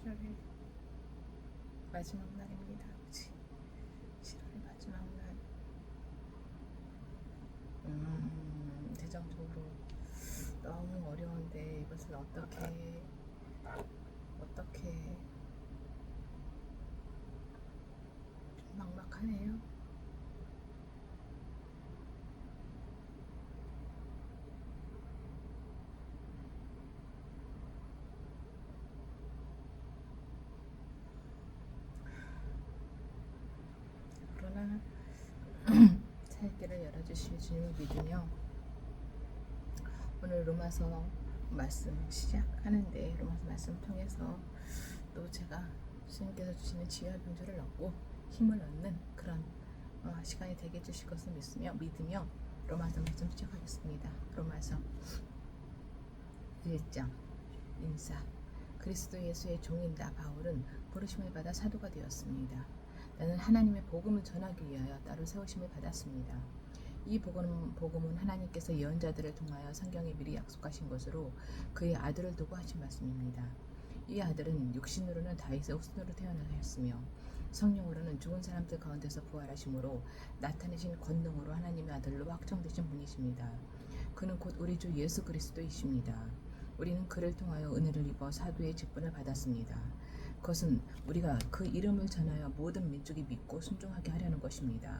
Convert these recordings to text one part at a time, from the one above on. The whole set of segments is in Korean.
7월의 마지막 날입니다. 아버지. 7월의 마지막 날. 재정적으로 너무 어려운데 이것을 어떻게 좀 막막하네요. 그러나 살 길을 열어주실 주님을 믿으며 오늘 로마서 말씀 시작하는데, 로마서 말씀 통해서 또 제가 주님께서 주시는 지혜와 병조를 얻고 힘을 얻는 그런 시간이 되게 해주실 것을 믿으며 로마서 말씀 시작하겠습니다. 로마서 1장 인사. 그리스도 예수의 종인 나 바울은 부르심을 받아 사도가 되었습니다. 나는 하나님의 복음을 전하기 위하여 따로 세우심을 받았습니다. 이 복음은 하나님께서 예언자들을 통하여 성경에 미리 약속하신 것으로 그의 아들을 두고 하신 말씀입니다. 이 아들은 육신으로는 다윗의 후손으로 태어나셨으며 성령으로는 죽은 사람들 가운데서 부활하심으로 나타내신 권능으로 하나님의 아들로 확정되신 분이십니다. 그는 곧 우리 주 예수 그리스도이십니다. 우리는 그를 통하여 은혜를 입어 사도의 직분을 받았습니다. 그것은 우리가 그 이름을 전하여 모든 민족이 믿고 순종하게 하려는 것입니다.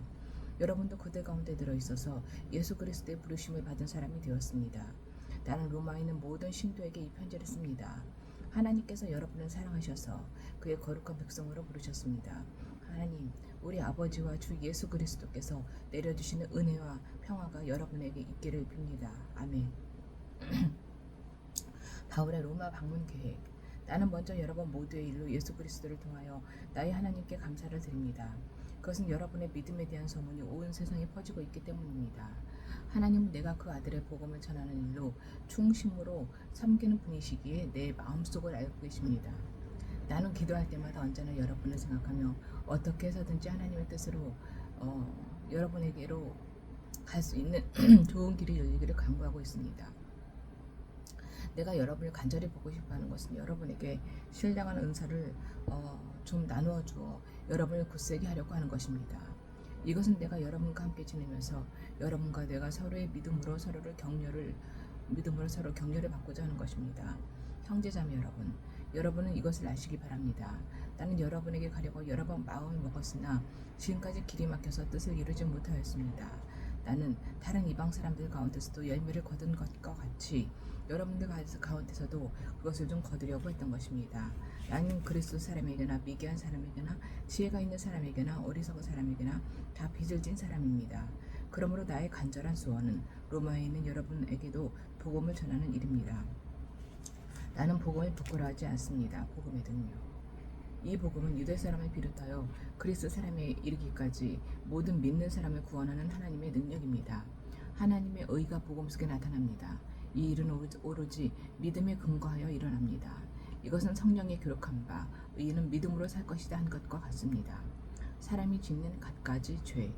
여러분도 그들 가운데 들어있어서 예수 그리스도의 부르심을 받은 사람이 되었습니다. 나는 로마에 있는 모든 신도에게 이 편지를 씁니다. 하나님께서 여러분을 사랑하셔서 그의 거룩한 백성으로 부르셨습니다. 하나님, 우리 아버지와 주 예수 그리스도께서 내려주시는 은혜와 평화가 여러분에게 있기를 빕니다. 아멘. 바울의 로마 방문 계획. 나는 먼저 여러분 모두의 일로 예수 그리스도를 통하여 나의 하나님께 감사를 드립니다. 그것은 여러분의 믿음에 대한 소문이 온 세상에 퍼지고 있기 때문입니다. 하나님은 내가 그 아들의 복음을 전하는 일로 충심으로 섬기는 분이시기에 내 마음속을 알고 계십니다. 나는 기도할 때마다 언제나 여러분을 생각하며 어떻게 해서든지 하나님의 뜻으로 여러분에게로 갈 수 있는 좋은 길이 열리기를 간구하고 있습니다. 내가 여러분을 간절히 보고 싶어하는 것은 여러분에게 신령한 은사를 좀 나누어 주어 여러분을 굳세게 하려고 하는 것입니다. 이것은 내가 여러분과 함께 지내면서 여러분과 내가 서로의 믿음으로 서로 격려를 받고자 하는 것입니다. 형제자매 여러분, 여러분은 이것을 아시기 바랍니다. 나는 여러분에게 가려고 여러 번 마음을 먹었으나 지금까지 길이 막혀서 뜻을 이루지 못하였습니다. 나는 다른 이방 사람들 가운데서도 열매를 거둔 것과 같이 여러분들 가운데서도 그것을 좀 거두려고 했던 것입니다. 나는 그리스도 사람에게나 미개한 사람에게나 지혜가 있는 사람에게나 어리석은 사람에게나 다 빚을 진 사람입니다. 그러므로 나의 간절한 소원은 로마에 있는 여러분에게도 복음을 전하는 일입니다. 나는 복음을 부끄러워하지 않습니다. 복음에는요. 이 복음은 유대 사람을 비롯하여 그리스도 사람에 이르기까지 모든 믿는 사람을 구원하는 하나님의 능력입니다. 하나님의 의가 복음 속에 나타납니다. 이 일은 오로지 믿음에 근거하여 일어납니다. 이것은 성령에 기록한 바 의인은 믿음으로 살 것이다 한 것과 같습니다. 사람이 짓는 갖가지 죄.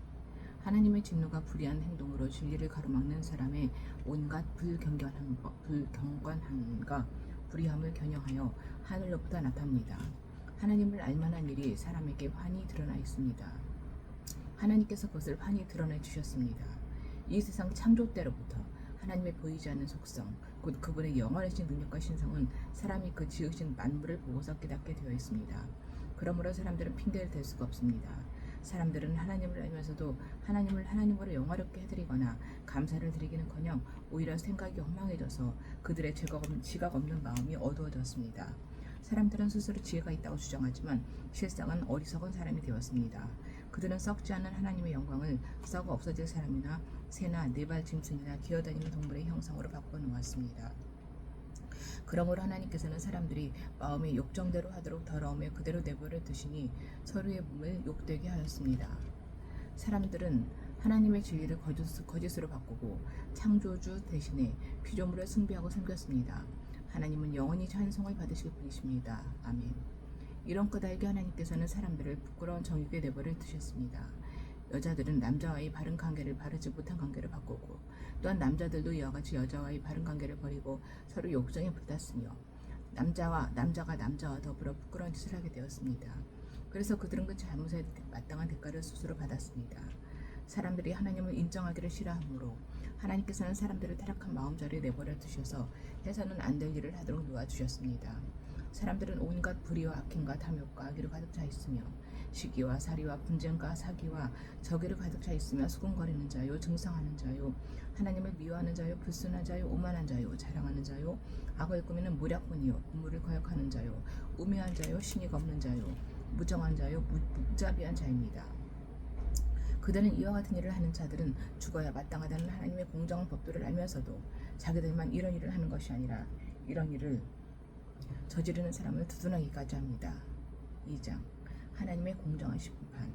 하나님의 진노가 불의한 행동으로 진리를 가로막는 사람의 온갖 불경건함과 불의함을 겨냥하여 하늘로부터 나타납니다. 하나님을 알만한 일이 사람에게 환히 드러나 있습니다. 하나님께서 그것을 환히 드러내 주셨습니다. 이 세상 창조 때로부터 하나님의 보이지 않는 속성, 곧 그분의 영원하신 능력과 신성은 사람이 그 지으신 만물을 보고서 깨닫게 되어 있습니다. 그러므로 사람들은 핑계를 댈 수가 없습니다. 사람들은 하나님을 알면서도 하나님을 하나님으로 영화롭게 해드리거나 감사를 드리기는커녕 오히려 생각이 헛망해져서 그들의 지각 없는 마음이 어두워졌습니다. 사람들은 스스로 지혜가 있다고 주장하지만 실상은 어리석은 사람이 되었습니다. 그들은 썩지 않는 하나님의 영광을 썩어 없어질 사람이나 새나 네발 짐승이나 기어다니는 동물의 형상으로 바꿔놓았습니다. 그러므로 하나님께서는 사람들이 마음의 욕정대로 하도록 더러움에 그대로 내버려 두시니 서로의 몸을 욕되게 하였습니다. 사람들은 하나님의 진리를 거짓으로 바꾸고 창조주 대신에 피조물을 숭배하고 섬겼습니다. 하나님은 영원히 찬송을 받으실 분이십니다. 아멘. 이런 까닭에 하나님께서는 사람들을 부끄러운 정욕에 내버려 두셨습니다. 여자들은 남자와의 바른 관계를 바르지 못한 관계를 바꾸고 또한 남자들도 이와 같이 여자와의 바른 관계를 버리고 서로 욕정에 불탔으며 남자가 남자와 더불어 부끄러운 짓을 하게 되었습니다. 그래서 그들은 그 잘못에 마땅한 대가를 스스로 받았습니다. 사람들이 하나님을 인정하기를 싫어하므로 하나님께서는 사람들을 타락한 마음자리에 내버려 두셔서 해서는 안 될 일을 하도록 놓아주셨습니다. 사람들은 온갖 불의와 악행과 탐욕과 악의로 가득 차 있으며 시기와 살이와 분쟁과 사기와 저기로 가득 차 있으며 수군거리는 자요, 증상하는 자요, 하나님을 미워하는 자요, 불순한 자요, 오만한 자요, 자랑하는 자요, 악을 꾸미는 무략꾼이요, 우물을 거역하는 자요, 우매한 자요, 신의가 없는 자요, 무정한 자요, 무자비한 자입니다. 그들은 이와 같은 일을 하는 자들은 죽어야 마땅하다는 하나님의 공정한 법도를 알면서도 자기들만 이런 일을 하는 것이 아니라 이런 일을 저지르는 사람을 두둔하기까지 합니다. 2장 하나님의 공정한 심판.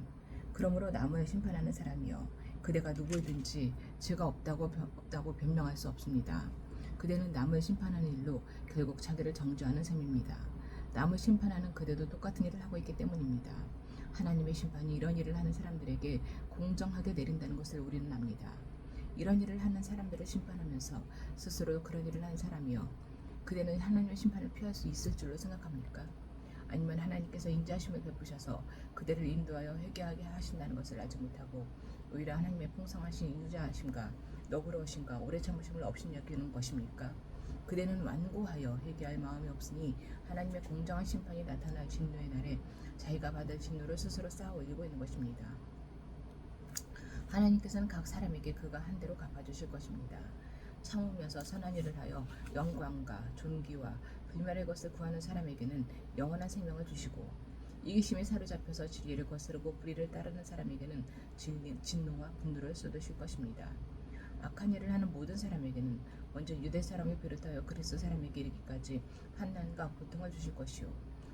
그러므로 남을 심판하는 사람이여 그대가 누구든지 죄가 없다고 변명할 수 없습니다. 그대는 남을 심판하는 일로 결국 자기를 정죄하는 셈입니다. 남을 심판하는 그대도 똑같은 일을 하고 있기 때문입니다. 하나님의 심판이 이런 일을 하는 사람들에게 공정하게 내린다는 것을 우리는 압니다. 이런 일을 하는 사람들을 심판하면서 스스로 그런 일을 하는 사람이여 그대는 하나님의 심판을 피할 수 있을 줄로 생각합니까? 아니면 하나님께서 인자하심을 베푸셔서 그대를 인도하여 회개하게 하신다는 것을 알지 못하고 오히려 하나님의 풍성하신 인자하심과 너그러우심과 오래 참으심을 업신여기는 것입니까? 그대는 완고하여 회개할 마음이 없으니 하나님의 공정한 심판이 나타날 진노의 날에 자기가 받을 진노를 스스로 쌓아 올리고 있는 것입니다. 하나님께서는 각 사람에게 그가 한 대로 갚아주실 것입니다. 참으면서 선한 일을 하여 영광과 존귀와 불멸의 것을 구하는 사람에게는 영원한 생명을 주시고 이기심에 사로잡혀서 진리를 거스르고 불의를 따르는 사람에게는 진노와 분노를 쏟으실 것입니다. 악한 일을 하는 모든 사람에게는 먼저 유대 사람을 비롯하여 그리스도 사람에게 이르기까지 환난과 고통을 주실 것이요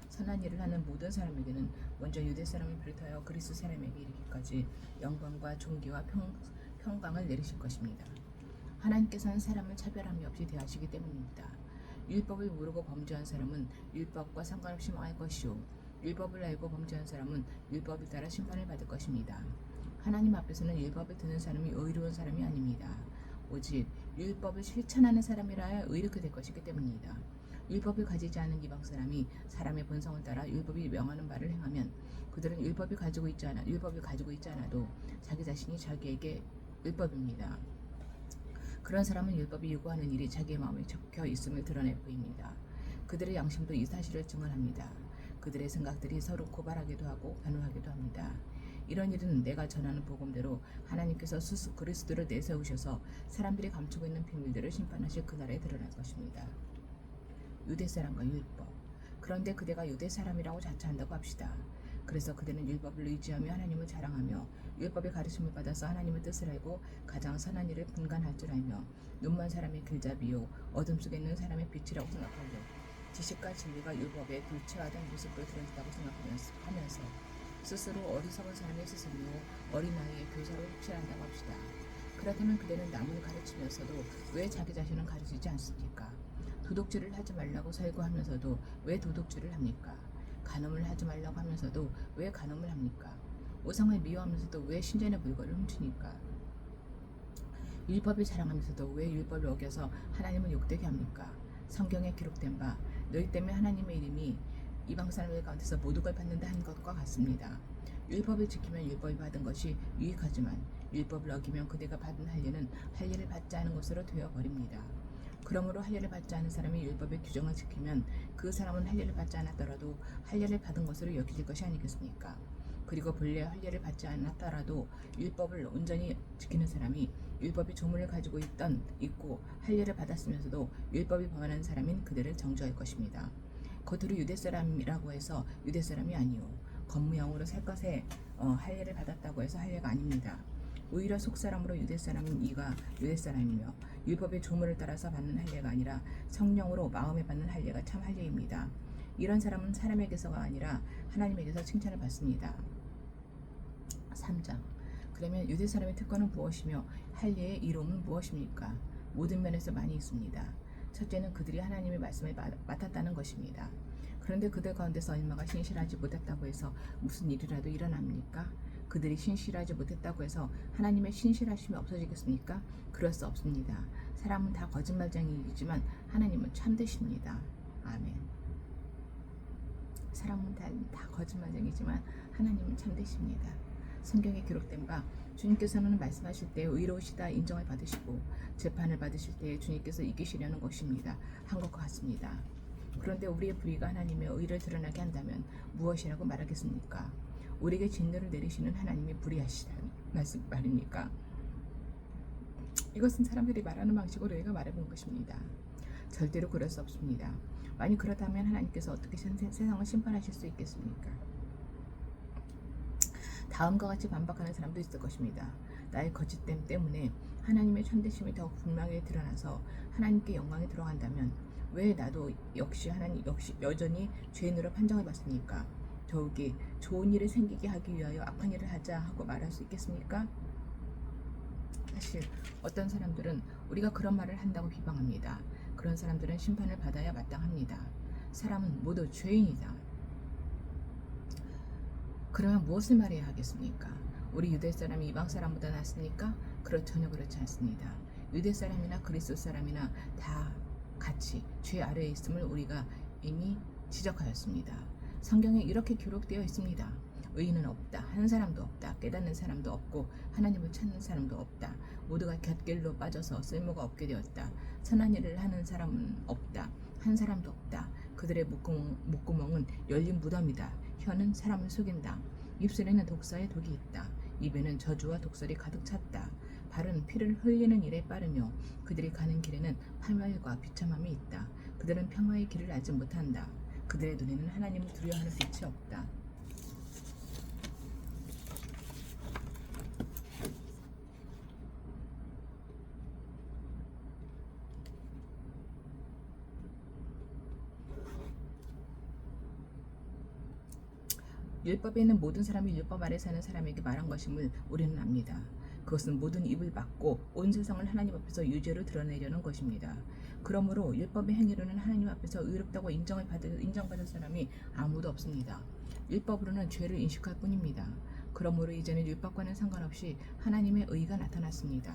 선한 일을 하는 모든 사람에게는 먼저 유대 사람을 비롯하여 그리스도 사람에게 이르기까지 영광과 존귀와 평강을 내리실 것입니다. 하나님께서는 사람을 차별함이 없이 대하시기 때문입니다. 율법을 모르고 범죄한 사람은 율법과 상관없이 망할 것이요 율법을 알고 범죄한 사람은 율법을 따라 심판을 받을 것입니다. 하나님 앞에서는 율법을 듣는 사람이 의로운 사람이 아닙니다. 오직 율법을 실천하는 사람이라야 의롭게 될 것이기 때문입니다. 율법을 가지지 않은 이방 사람이 사람의 본성을 따라 율법이 명하는 바를 행하면 그들은 율법을 가지고 있지 않아도 자기 자신이 자기에게 율법입니다. 그런 사람은 율법이 요구하는 일이 자기의 마음에 적혀 있음을 드러내 보입니다. 그들의 양심도 이 사실을 증언합니다. 그들의 생각들이 서로 고발하기도 하고 변호하기도 합니다. 이런 일은 내가 전하는 복음대로 하나님께서 그리스도를 내세우셔서 사람들이 감추고 있는 비밀들을 심판하실 그날에 드러날 것입니다. 유대 사람과 율법. 그런데 그대가 유대 사람이라고 자처한다고 합시다. 그래서 그대는 율법을 의지하며 하나님을 자랑하며 율법의 가르침을 받아서 하나님의 뜻을 알고 가장 선한 일을 분간할 줄 알며 눈먼 사람의 길잡이요 어둠 속에 있는 사람의 빛이라고 생각하며 지식과 진리가 율법에 불체화된 모습을 드러낸다고 생각하면서 스스로 어리석은 사람의 스승이요 어린 나이에 교사로 흡실한다고 합시다. 그렇다면 그대는 남을 가르치면서도 왜 자기 자신은 가르치지 않습니까? 도둑질을 하지 말라고 설교하면서도 왜 도둑질을 합니까? 간음을 하지 말라고 하면서도 왜 간음을 합니까? 우상을 미워하면서도 왜 신전의 물건을 훔치니까? 율법을 자랑하면서도 왜 율법을 어겨서 하나님을 욕되게 합니까? 성경에 기록된 바 너희 때문에 하나님의 이름이 이방 사람들 가운데서 모독을 받는다 한 것과 같습니다. 율법을 지키면 율법이 받은 것이 유익하지만 율법을 어기면 그대가 받은 할례는 할례를 받지 않은 것으로 되어버립니다. 그러므로 할례를 받지 않은 사람이 율법의 규정을 지키면 그 사람은 할례를 받지 않았더라도 할례를 받은 것으로 여겨질 것이 아니겠습니까? 그리고 본래 할례를 받지 않았더라도 율법을 온전히 지키는 사람이 율법의 조문을 가지고 있고 할례를 받았으면서도 율법이 범하는 사람인 그들을 정죄할 것입니다. 겉으로 유대 사람이라고 해서 유대 사람이 아니요 겉모양으로 살 것에 할례를 받았다고 해서 할례가 아닙니다. 오히려 속사람으로 유대 사람인 이가 유대 사람이며 율법의 조문을 따라서 받는 할례가 아니라 성령으로 마음에 받는 할례가 참 할례입니다. 이런 사람은 사람에게서가 아니라 하나님에게서 칭찬을 받습니다. 3장 그러면 유대 사람의 특권은 무엇이며 할례의 이로움은 무엇입니까? 모든 면에서 많이 있습니다. 첫째는 그들이 하나님의 말씀을 맡았다는 것입니다. 그런데 그들 가운데서 얼마가 신실하지 못했다고 해서 무슨 일이라도 일어납니까? 그들이 신실하지 못했다고 해서 하나님의 신실하심이 없어지겠습니까? 그럴 수 없습니다. 사람은 다 거짓말쟁이이지만 하나님은 참되십니다. 아멘. 사람은 다 거짓말쟁이지만 하나님은 참되십니다. 성경에 기록된 바 주님께서는 말씀하실 때 의로우시다 인정을 받으시고 재판을 받으실 때 주님께서 이기시려는 것입니다. 한 것과 같습니다. 그런데 우리의 불의가 하나님의 의를 드러나게 한다면 무엇이라고 말하겠습니까? 우리에게 진노를 내리시는 하나님이 불의하시다는 말입니까? 이것은 사람들이 말하는 방식으로 내가 말해본 것입니다. 절대로 그럴 수 없습니다. 만약 그렇다면 하나님께서 어떻게 세상을 심판하실 수 있겠습니까? 다음과 같이 반박하는 사람도 있을 것입니다. 나의 거짓됨 때문에 하나님의 참되심이 더욱 분명히 드러나서 하나님께 영광이 들어간다면 왜 나도 역시 여전히 죄인으로 판정을 받습니까? 더욱이 좋은 일을 생기게 하기 위하여 악한 일을 하자 하고 말할 수 있겠습니까? 사실 어떤 사람들은 우리가 그런 말을 한다고 비방합니다. 그런 사람들은 심판을 받아야 마땅합니다. 사람은 모두 죄인이다. 그러면 무엇을 말해야 하겠습니까? 우리 유대 사람이 이방 사람보다 낫습니까? 전혀 그렇지 않습니다. 유대 사람이나 그리스도 사람이나 다 같이 죄 아래에 있음을 우리가 이미 지적하였습니다. 성경에 이렇게 기록되어 있습니다. 의인은 없다. 한 사람도 없다. 깨닫는 사람도 없고 하나님을 찾는 사람도 없다. 모두가 곁길로 빠져서 쓸모가 없게 되었다. 선한 일을 하는 사람은 없다. 한 사람도 없다. 그들의 목구멍은 열린 무덤이다. 혀는 사람을 속인다. 입술에는 독사의 독이 있다. 입에는 저주와 독설이 가득 찼다. 발은 피를 흘리는 일에 빠르며 그들이 가는 길에는 파멸과 비참함이 있다. 그들은 평화의 길을 알지 못한다. 그들의 눈에는 하나님을 두려워하는 빛이 없다. 율법에 있는 모든 사람이 율법 아래 사는 사람에게 말한 것임을 우리는 압니다. 그것은 모든 입을 막고 온 세상을 하나님 앞에서 유죄로 드러내려는 것입니다. 그러므로 율법의 행위로는 하나님 앞에서 의롭다고 인정받을 사람이 아무도 없습니다. 율법으로는 죄를 인식할 뿐입니다. 그러므로 이제는 율법과는 상관없이 하나님의 의가 나타났습니다.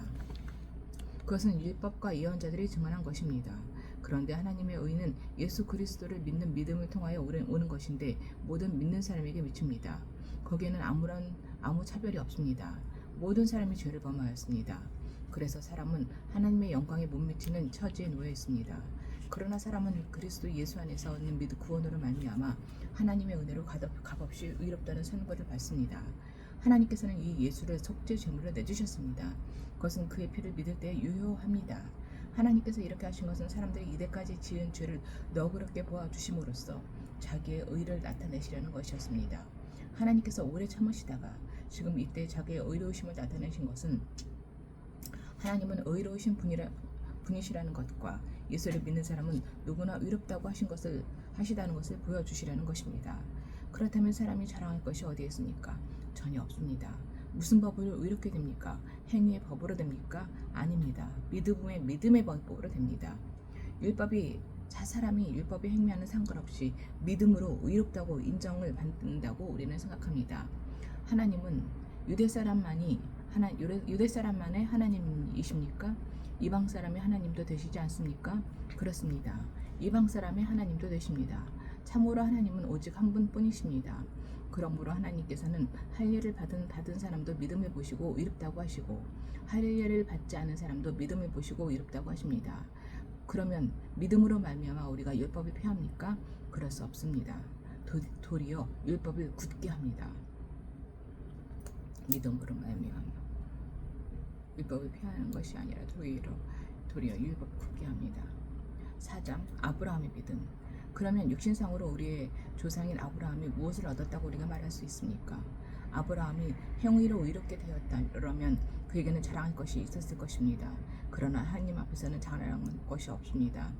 그것은 율법과 예언자들이 증언한 것입니다. 그런데 하나님의 의는 예수 그리스도를 믿는 믿음을 통하여 오는 것인데 모든 믿는 사람에게 미칩니다. 거기에는 아무 차별이 없습니다. 모든 사람이 죄를 범하였습니다. 그래서 사람은 하나님의 영광에 못 미치는 처지에 놓여 있습니다. 그러나 사람은 그리스도 예수 안에서 얻는 구원으로 말미암아 하나님의 은혜로 값없이 의롭다는 선고를 받습니다. 하나님께서는 이 예수를 속죄 제물로 내주셨습니다. 그것은 그의 피를 믿을 때 유효합니다. 하나님께서 이렇게 하신 것은 사람들이 이때까지 지은 죄를 너그럽게 보아주심으로써 자기의 의를 나타내시려는 것이었습니다. 하나님께서 오래 참으시다가 지금 이때 자기의 의로우심을 나타내신 것은 하나님은 의로우신 분이시라는 것과 예수를 믿는 사람은 누구나 의롭다고 하시다는 것을 보여주시려는 것입니다. 그렇다면 사람이 자랑할 것이 어디에 있습니까? 전혀 없습니다. 무슨 법으로 의롭게 됩니까? 행위의 법으로 됩니까? 아닙니다. 믿음의 법으로 됩니다. 사람이 율법의 행위와는 상관없이 믿음으로 의롭다고 인정을 받는다고 우리는 생각합니다. 하나님은 유대 사람만의 하나님이십니까? 이방 사람의 하나님도 되시지 않습니까? 그렇습니다. 이방 사람의 하나님도 되십니다. 참으로 하나님은 오직 한 분뿐이십니다. 그러므로 하나님께서는 할례를 받은 사람도 믿음을 보시고 의롭다고 하시고 할례를 받지 않은 사람도 믿음을 보시고 의롭다고 하십니다. 그러면 믿음으로 말미암아 우리가 율법을 폐합니까? 그럴 수 없습니다. 도리어 율법을 굳게 합니다. 믿음으로 말미암아 율법을 폐하는 것이 아니라 도리어 율법 굳게 합니다. 4장 아브라함의 믿음. 그러면 육신상으로 우리의 조상인 아브라함이 무엇을 얻었다고 우리가 말할 수 있습니까? 아브라함이 행위로 의롭게 되었다면 그에게는 자랑할 것이 있었을 것입니다. 그러나 하나님 앞에서는 자랑할 것이 없습니다.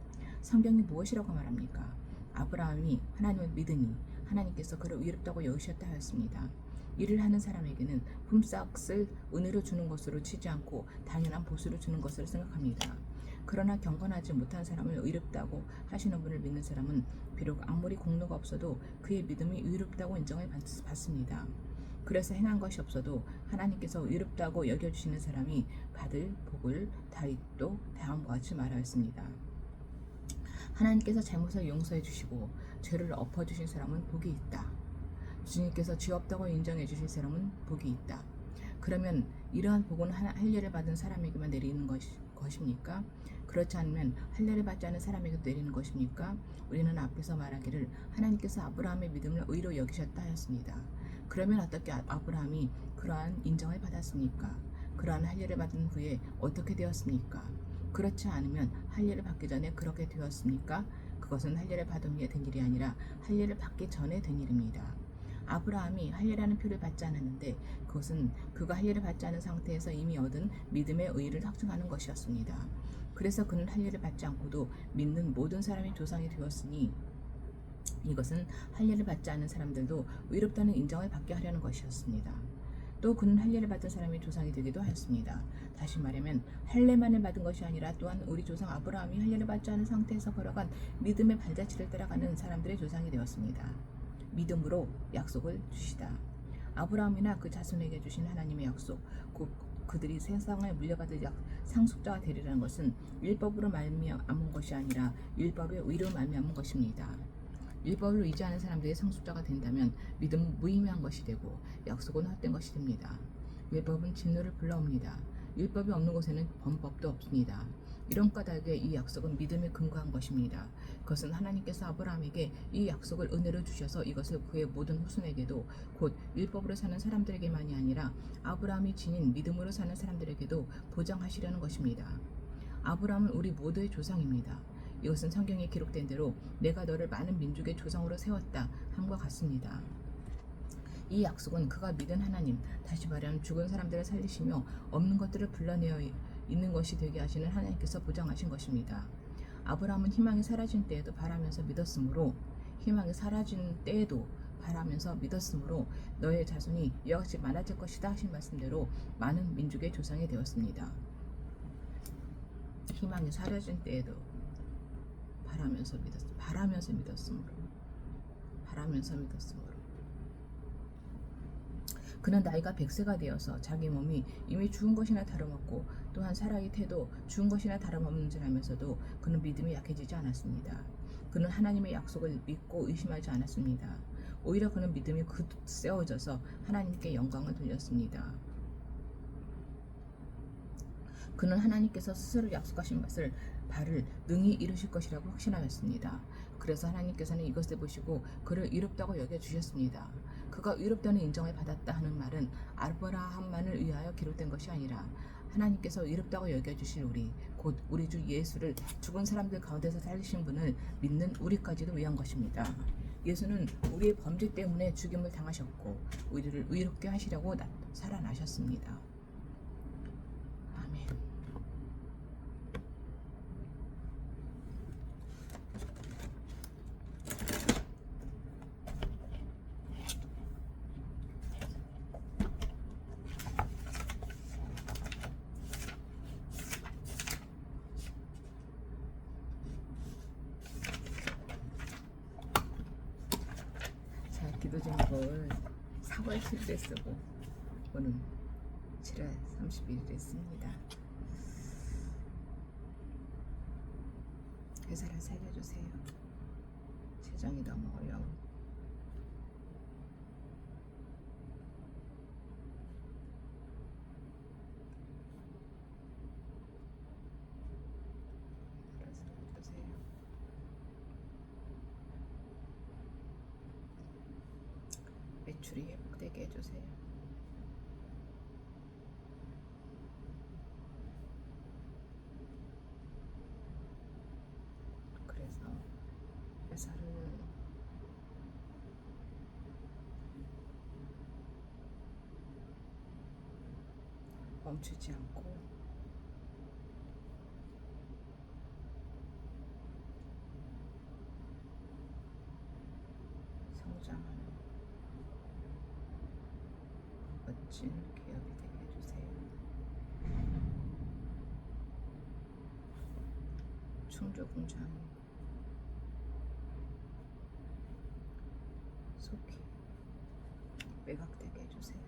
성경이 무엇이라고 말합니까? 아브라함이 하나님을 믿으니 하나님께서 그를 의롭다고 여기셨다 하였습니다. 일을 하는 사람에게는 품삯을 은혜로 주는 것으로 치지 않고 당연한 보수로 주는 것으로 생각합니다. 그러나 경건하지 못한 사람을 의롭다고 하시는 분을 믿는 사람은 비록 아무리 공로가 없어도 그의 믿음이 의롭다고 인정을 받습니다. 그래서 행한 것이 없어도 하나님께서 의롭다고 여겨주시는 사람이 받을 복을 다윗도 다음과 같이 말하였습니다. 하나님께서 잘못을 용서해 주시고 죄를 엎어주신 사람은 복이 있다. 주님께서 죄 없다고 인정해 주신 사람은 복이 있다. 그러면 이러한 복은 할례를 받은 사람에게만 내리는 것입니까? 그렇지 않으면 할례를 받지 않은 사람에게도 내리는 것입니까? 우리는 앞에서 말하기를 하나님께서 아브라함의 믿음을 의로 여기셨다 하였습니다. 그러면 어떻게 아브라함이 그러한 인정을 받았습니까? 그러한 할례를 받은 후에 어떻게 되었습니까? 그렇지 않으면 할례를 받기 전에 그렇게 되었습니까? 그것은 할례를 받은 후에 된 일이 아니라 할례를 받기 전에 된 일입니다. 아브라함이 할례라는 표를 받지 않았는데 그것은 그가 할례를 받지 않은 상태에서 이미 얻은 믿음의 의의를 확증하는 것이었습니다. 그래서 그는 할례를 받지 않고도 믿는 모든 사람이 조상이 되었으니 이것은 할례를 받지 않은 사람들도 의롭다는 인정을 받게 하려는 것이었습니다. 또 그는 할례를 받은 사람이 조상이 되기도 하였습니다. 다시 말하면 할례만을 받은 것이 아니라 또한 우리 조상 아브라함이 할례를 받지 않은 상태에서 걸어간 믿음의 발자취를 따라가는 사람들의 조상이 되었습니다. 믿음으로 약속을 주시다. 아브라함이나 그 자손에게 주신 하나님의 약속, 곧 그들이 세상을 물려받을 상속자가 되리라는 것은 율법으로 말미암은 것이 아니라 율법의 의로 말미암은 것입니다. 율법을 의지하는 사람들이 상속자가 된다면 믿음은 무의미한 것이 되고 약속은 헛된 것이 됩니다. 율법은 진노를 불러옵니다. 율법이 없는 곳에는 범법도 없습니다. 이런 까닭에 이 약속은 믿음에 근거한 것입니다. 그것은 하나님께서 아브라함에게 이 약속을 은혜로 주셔서 이것을 그의 모든 후손에게도 곧 율법으로 사는 사람들에게만이 아니라 아브라함이 지닌 믿음으로 사는 사람들에게도 보장하시려는 것입니다. 아브라함은 우리 모두의 조상입니다. 이것은 성경에 기록된 대로 내가 너를 많은 민족의 조상으로 세웠다 함과 같습니다. 이 약속은 그가 믿은 하나님, 다시 말하면 죽은 사람들을 살리시며 없는 것들을 불러내어 있는 것이 되게 하시는 하나님께서 보장하신 것입니다. 아브라함은 희망이 사라진 때에도 바라면서 믿었으므로 너의 자손이 이와 같이 많아질 것이다 하신 말씀대로 많은 민족의 조상이 되었습니다. 희망이 사라진 때에도 바라면서 믿었으므로 그는 나이가 100세가 되어서 자기 몸이 이미 죽은 것이나 다름없고 또한 사라의 태도 죽은 것이나 다름없는 줄 알면서도 그는 믿음이 약해지지 않았습니다. 그는 하나님의 약속을 믿고 의심하지 않았습니다. 오히려 그는 믿음이 굳세워져서 하나님께 영광을 돌렸습니다. 그는 하나님께서 스스로 약속하신 바를 능히 이루실 것이라고 확신하였습니다. 그래서 하나님께서는 이것을 보시고 그를 의롭다고 여겨주셨습니다. 그가 의롭다는 인정을 받았다 하는 말은 아브라함만을 위하여 기록된 것이 아니라 하나님께서 의롭다고 여겨주실 곧 우리 주 예수를 죽은 사람들 가운데서 살리신 분을 믿는 우리까지도 위한 것입니다. 예수는 우리의 범죄 때문에 죽임을 당하셨고 우리를 의롭게 하시려고 살아나셨습니다. 아멘. 기도 제목을 4월 7일에 쓰고 오늘 7월 31일에 씁니다. 회사를 살려주세요. 재정이 너무 어려워. 매출이 회복되게 해주세요. 그래서 회사를 멈추지 않고 성장하는 멋진 기업이 되게 해주세요. 충주공장 속히 매각되게 해주세요.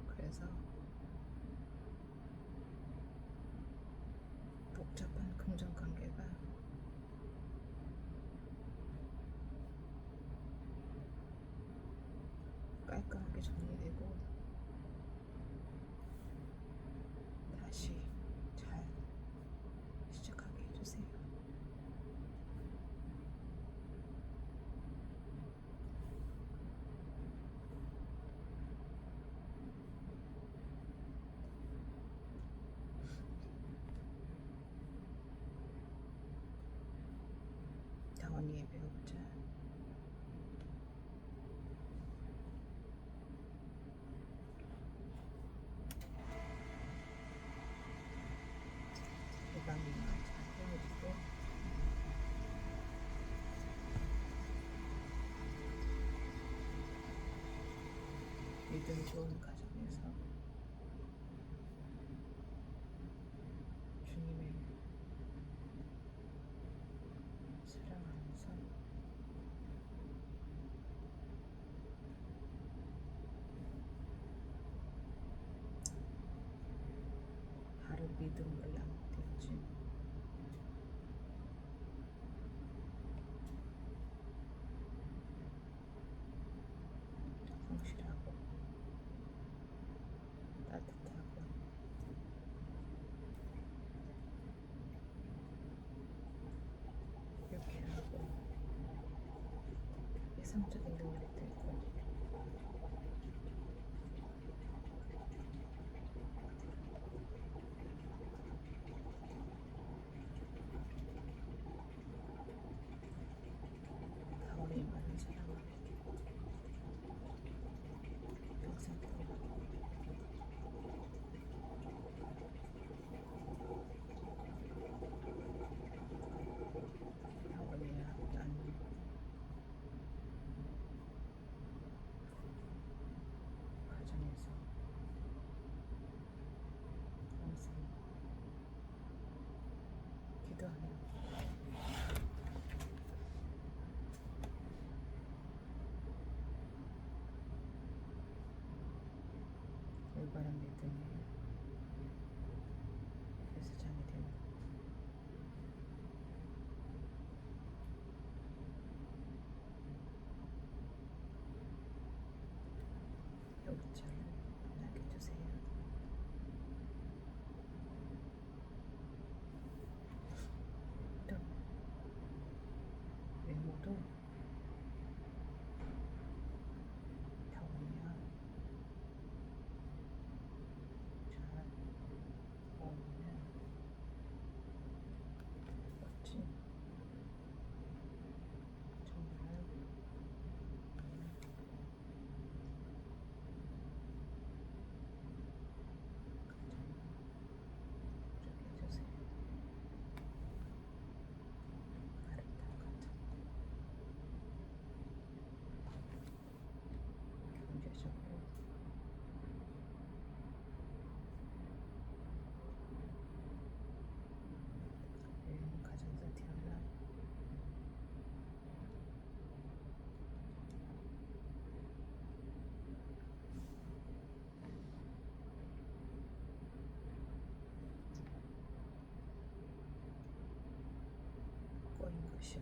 그래서 깔끔하게 정리되고 다시 잘 시작하게 해주세요. 다원이의 배우자 대박이나 잘 헤어지고 믿음 좋은 가정에서 주님의 사랑 안에서 바른 믿음으로 양육되었지. 성실하고 따뜻하고 유쾌하고 이상적인 능력도 있고 다원이 많은 사랑을 평생 동안 다원이야 나는 가정에서 항상 기도하며 올바른 믿음의 예수장이 되는 배우자를 만나게 해주세요. 또 외모도 다원이야 잘 어울리는 멋진 정말 가정 이렇게 해주세요. 아름다운 가정 경제적으로 가정에서 태어난 꼬인 것이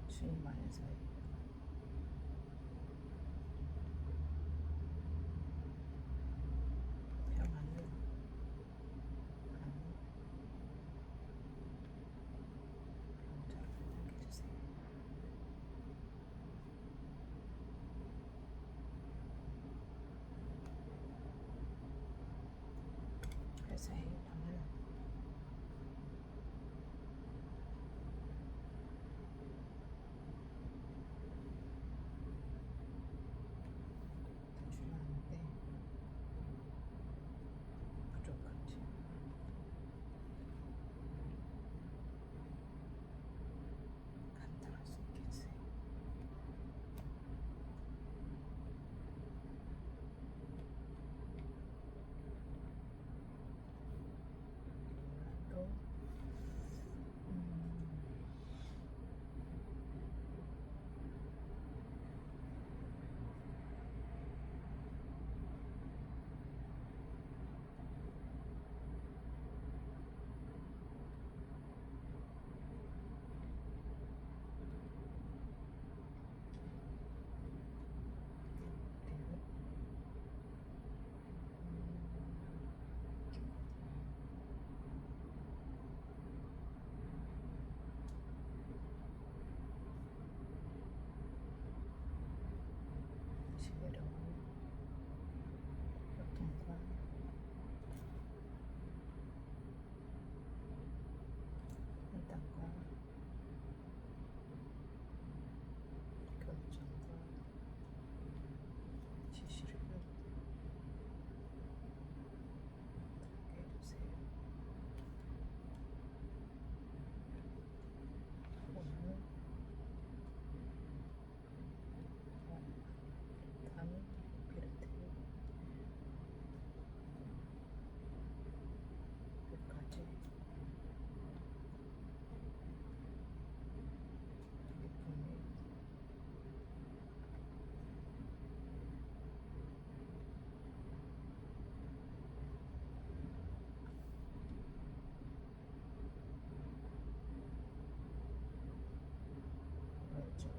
주님 안에서의 평안을 하는 배우자를 만나게 해주세요. 회사의 일함을 지혜로운 교통과 판단과 결정과 지시를 하게 해주세요. 오늘 담을 비롯해 끝까지 기쁨이 월주적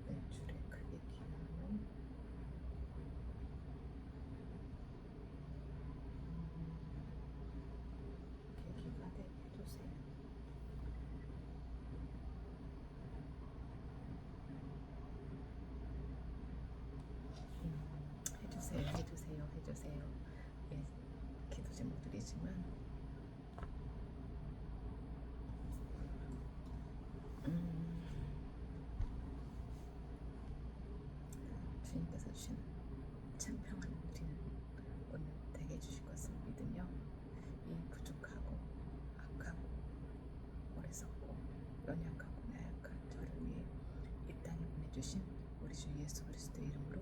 매출의 크게 기여하는 계기가 되게 해주세요. 해주세요. 예, 기도 제목들이지만 주님께서 주시는 참 평안을 우리는 오늘 되게 해주실 것을 믿으며 이 부족하고 악하고 어리석고 연약하고 나약한 저를 위해 이 땅에 보내주신 우리 주 예수 그리스도의 이름으로